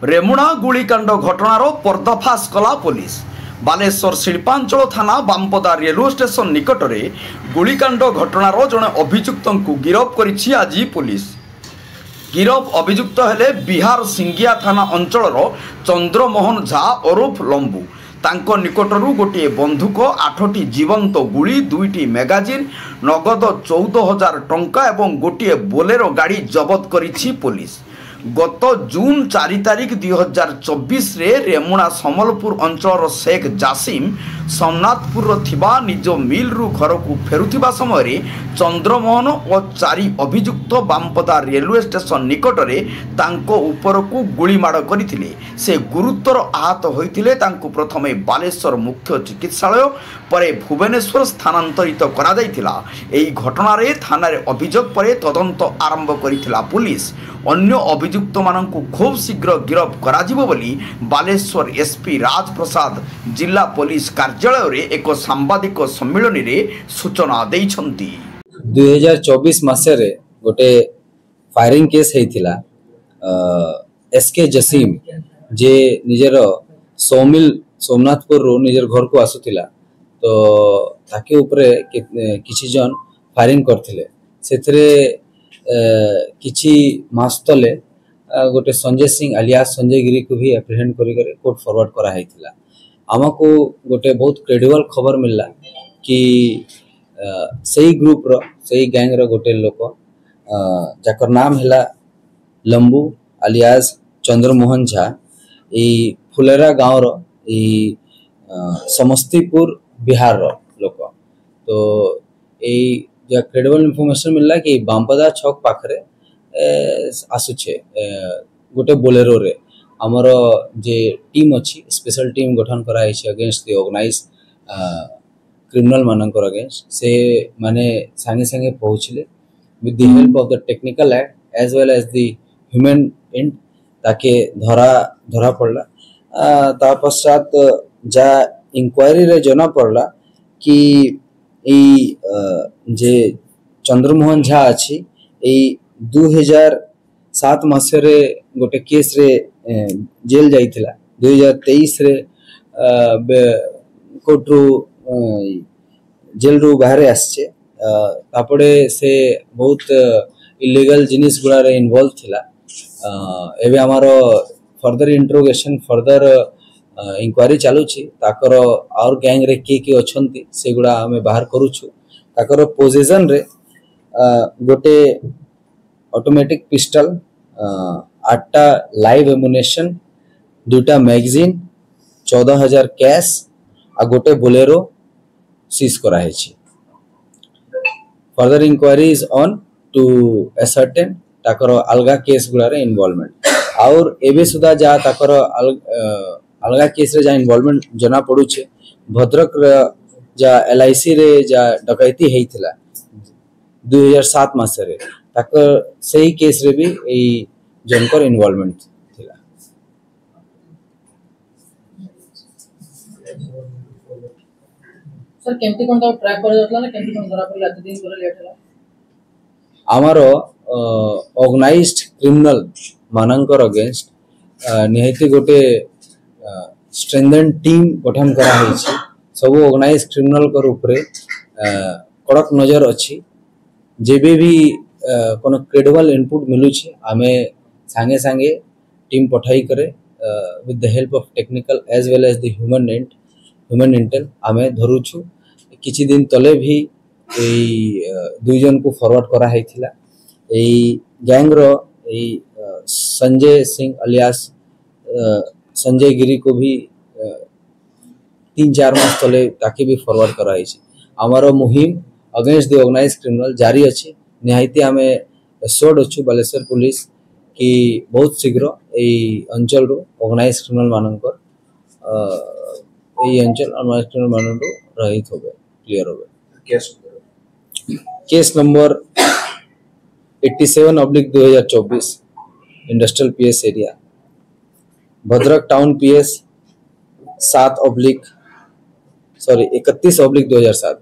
रेमुणा गुलिकांड घटनार पर्दाफाश कला पुलिस। बालेश्वर शिल्पांचल थाना बामपदा रेलवे स्टेशन निकट में गुलिकांड घटनार जड़े अभियुक्त गिरफ करिछि आज पुलिस। गिरफ अभियुक्त हेले बिहार सिंगिया थाना अंचलर चंद्रमोहन झा ओरफ लंबू। तांको निकटरू गोटे बंधुक 8टी जीवंत गुली 2टी मैगाजिन नगद 14,000 टंका एवं गोटे बोलेरो गाड़ी जबत करिछि पुलिस। गत जून 4 तारिख 2024 रे रेमुणा समलपुर अंचल शेख जासिम सोमनाथपुर थिबा निज मिल रु घर को फेरुथिबा समय चंद्रमोहन और 4 अभियुक्त बामपदा रेलवे स्टेशन निकट में तांको ऊपर को गुली माड़ करथिले। से गुरुतर आहत होइथिले। तांको प्रथमे बालेश्वर मुख्य चिकित्सालय परे भुवनेश्वर स्थानांतरित करा जायतिला। एही घटना रे थाना रे अभियोग परे तदंत आरंभ करिथिला पुलिस। अन्य अभियुक्त माननकु खूब शीघ्र गिरफ करा जिवो बोली बालेश्वर एसपी राजप्रसाद जिला पुलिस कार्यालय रे एक सांबादिक सम्मेलन रे सूचना दैछंती। 2024 मासरे गोटे फायरिंग केस हेतिला। एसके जसीम जे निजर सोमिल सोमनाथपुर रो निजर घर को आसुथिला तो ताके ऊपरे किछि जन फायरिंग करथिले। सेथरे किछि मास तले गोटे संजय सिंह अलियास संजय गिरी को भी एप्रिहेंड करी कोर्ट फॉरवर्ड करा हैतिला। आमको गोटे बहुत क्रेडिबल खबर मिलला कि सही ग्रुप रो सही गैंग रो गोटे लोक जाकर नाम हैला लंबू अलियास चंद्रमोहन झा ई फुलेरा गाँव रो ई समस्तीपुर बिहार रो लोक। तो ई जो क्रेडिबल इनफॉरमेशन मिलला कि बामपदा छक पाखरे आसुछे गोटे बोलेरो रे हमर जे टीम अछि स्पेशल टीम गठन करा है अगेंस्ट द ऑर्गेनाइज क्रिमिनल मानकर अगेंस्ट से माने संगे संगे पहुँचले with the help of the technical act as well as the human and ताके धरा पड़ला। ता पश्चात जा इंक्वायरी रे जना पड़ला कि जे चंद्रमोहन झा अछि 2007 मासरे गोटे केस रे जेल जाइथिला। 2023 रे कोर्ट रू जेल रू बाहर आसचे। तापड़े से बहुत इलीगल जिनिस गुड़ा रे इन्वॉल्व थिला। एबे हमारो फर्दर इंट्रोगेशन फर्दर इंक्वायरी चालू छी। ताकर और गैंग रे के अछंती से गुड़ा हमें बाहर करू छु। ताकर पोजीशन रे गोटे ऑटोमेटिक पिस्टल 8टा लाइव एमुनेशन 2टा मैगजीन 14,000 कैश आ गोटे बोलेरो सीज करा है छी। Further inquiry is on to ascertain ताकर अलगा केस गुड़ा रे इन्वॉल्वमेंट और एबे सुधा जा ताकर अलगा केस रे जा इन्वॉल्वमेंट जना पड़ू छे। भद्रक जा एलआईसी रे जा डकैती हेइथिला 2007 मासरे ताकर सही केस रे भी ए जनकर इन्वॉल्वमेंट थिला। सर केमती कोन ट्रैक कर जतला ना केमती कोन धरा पड़ला दिन करे लेट हला। हमारो ऑर्गेनाइज्ड क्रिमिनल मानकर अगेंस्ट निहायती गोटे स्ट्रेंथन टीम गठन करा है। सब ऑर्गेनाइज्ड क्रिमिनल कर ऊपरे कड़क नजर अच्छी। जेबे भी कोनो क्रेडिबल इनपुट मिलू छे आमे संगे संगे टीम पठाई करे with the help of technical as well as the human intel आमे धरू छु। किछि दिन तले भी दुई जन को फॉरवर्ड करा हैथिला। गैंग रो संजय सिंह अलियास संजय गिरी को भी 3-4 मास तले ताके भी फॉरवर्ड करा है। हमारो मुहिम अगेंस्ट द ऑर्गेनाइज्ड क्रिमिनल जारी अच्छी। निहायती आम एश्योर्ड अच्छु बालेश्वर पुलिस कि बहुत शीघ्र यही अंचल ऑर्गेनाइज्ड क्रिमिनल मानकर अंचल ऑर्गेनाइज्ड क्रिमिनल मान रहित हो क्लियर हो। Case number 87/2024 industrial PS area Bhadrak town PS 31/2007